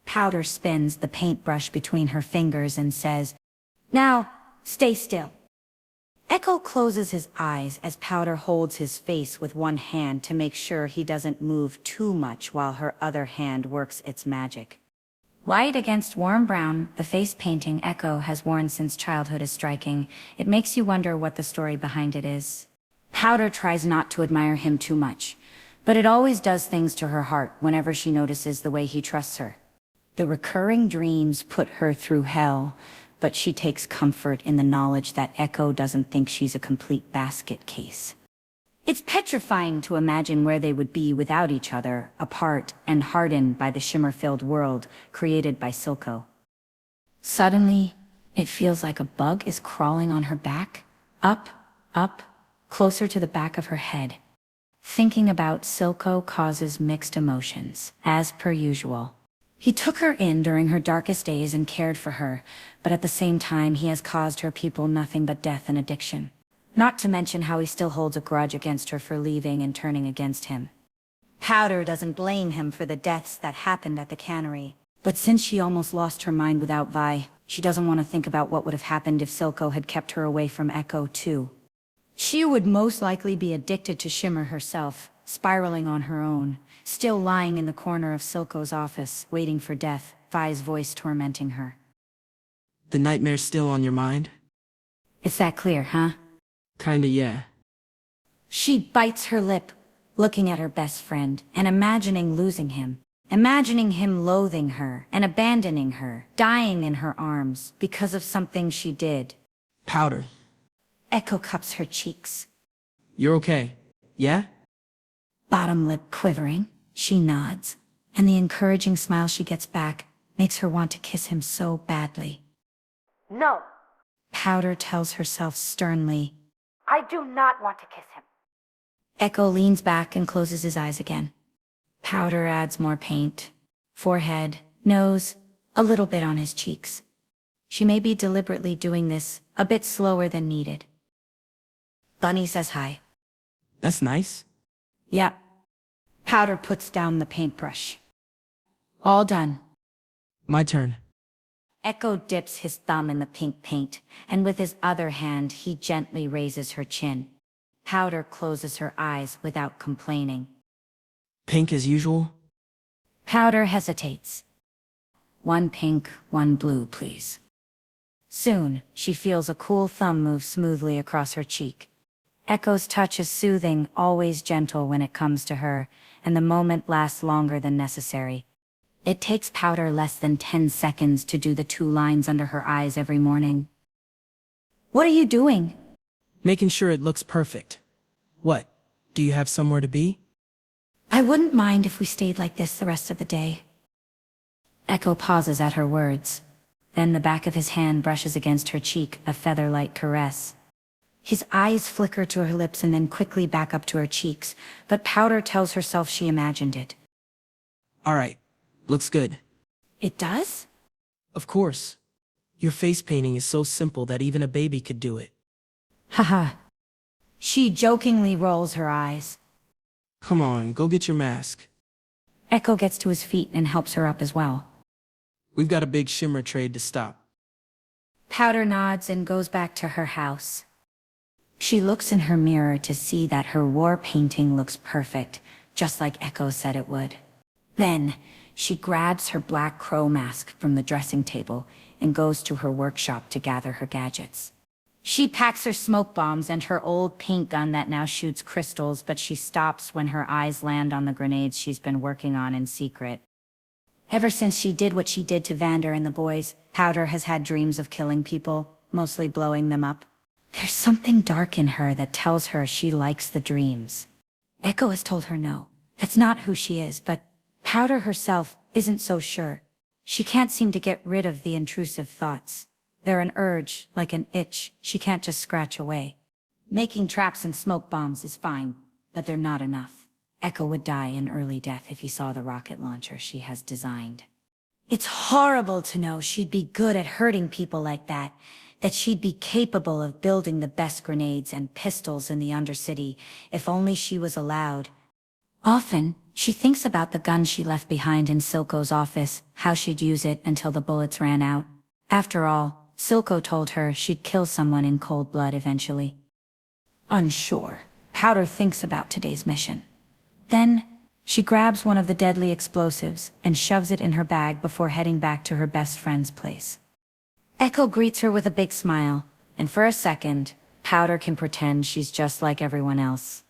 Powder spins the paintbrush between her fingers and says, "Now, stay still." Ekko closes his eyes as Powder holds his face with one hand to make sure he doesn't move too much while her other hand works its magic. White against warm brown, the face painting Ekko has worn since childhood is striking. It makes you wonder what the story behind it is. Powder tries not to admire him too much, but it always does things to her heart whenever she notices the way he trusts her. The recurring dreams put her through hell, but she takes comfort in the knowledge that Ekko doesn't think she's a complete basket case. It's petrifying to imagine where they would be without each other, apart and hardened by the shimmer-filled world created by Silco. Suddenly, it feels like a bug is crawling on her back, up, closer to the back of her head. Thinking about Silco causes mixed emotions, as per usual. He took her in during her darkest days and cared for her, but at the same time he has caused her people nothing but death and addiction. Not to mention how he still holds a grudge against her for leaving and turning against him. Powder doesn't blame him for the deaths that happened at the cannery, but since she almost lost her mind without Vi, she doesn't want to think about what would have happened if Silco had kept her away from Ekko too. She would most likely be addicted to Shimmer herself, spiraling on her own, still lying in the corner of Silco's office, waiting for death, Vi's voice tormenting her. The nightmare's still on your mind? It's that clear, huh? Kinda, yeah. She bites her lip, looking at her best friend, and imagining losing him. Imagining him loathing her, and abandoning her, dying in her arms, because of something she did. Powder. Ekko cups her cheeks. You're okay, yeah? Bottom lip quivering, she nods, and the encouraging smile she gets back makes her want to kiss him so badly. No, Powder tells herself sternly. I do not want to kiss him. Ekko leans back and closes his eyes again. Powder adds more paint. Forehead, nose, a little bit on his cheeks. She may be deliberately doing this a bit slower than needed. Bunny says hi. That's nice. Yeah. Powder puts down the paintbrush. All done. My turn. Ekko dips his thumb in the pink paint, and with his other hand he gently raises her chin. Powder closes her eyes without complaining. Pink as usual? Powder hesitates. One pink, one blue, please. Soon, she feels a cool thumb move smoothly across her cheek. Ekko's touch is soothing, always gentle when it comes to her, and the moment lasts longer than necessary. It takes Powder less than 10 seconds to do the 2 lines under her eyes every morning. What are you doing? Making sure it looks perfect. What? Do you have somewhere to be? I wouldn't mind if we stayed like this the rest of the day. Ekko pauses at her words. Then the back of his hand brushes against her cheek, a feather-light caress. His eyes flicker to her lips and then quickly back up to her cheeks, but Powder tells herself she imagined it. Alright. Looks good. It does? Of course. Your face painting is so simple that even a baby could do it. Haha. She jokingly rolls her eyes. Come on, go get your mask. Ekko gets to his feet and helps her up as well. We've got a big shimmer trade to stop. Powder nods and goes back to her house. She looks in her mirror to see that her war painting looks perfect, just like Ekko said it would. Then, she grabs her black crow mask from the dressing table and goes to her workshop to gather her gadgets. She packs her smoke bombs and her old paint gun that now shoots crystals, but she stops when her eyes land on the grenades she's been working on in secret. Ever since she did what she did to Vander and the boys, Powder has had dreams of killing people, mostly blowing them up. There's something dark in her that tells her she likes the dreams. Ekko has told her no. That's not who she is, but Powder herself isn't so sure. She can't seem to get rid of the intrusive thoughts. They're an urge, like an itch, she can't just scratch away. Making traps and smoke bombs is fine, but they're not enough. Ekko would die an early death if he saw the rocket launcher she has designed. It's horrible to know she'd be good at hurting people like that she'd be capable of building the best grenades and pistols in the Undercity, if only she was allowed. Often, she thinks about the gun she left behind in Silco's office, how she'd use it until the bullets ran out. After all, Silco told her she'd kill someone in cold blood eventually. Unsure, Powder thinks about today's mission. Then, she grabs one of the deadly explosives and shoves it in her bag before heading back to her best friend's place. Ekko greets her with a big smile, and for a second, Powder can pretend she's just like everyone else.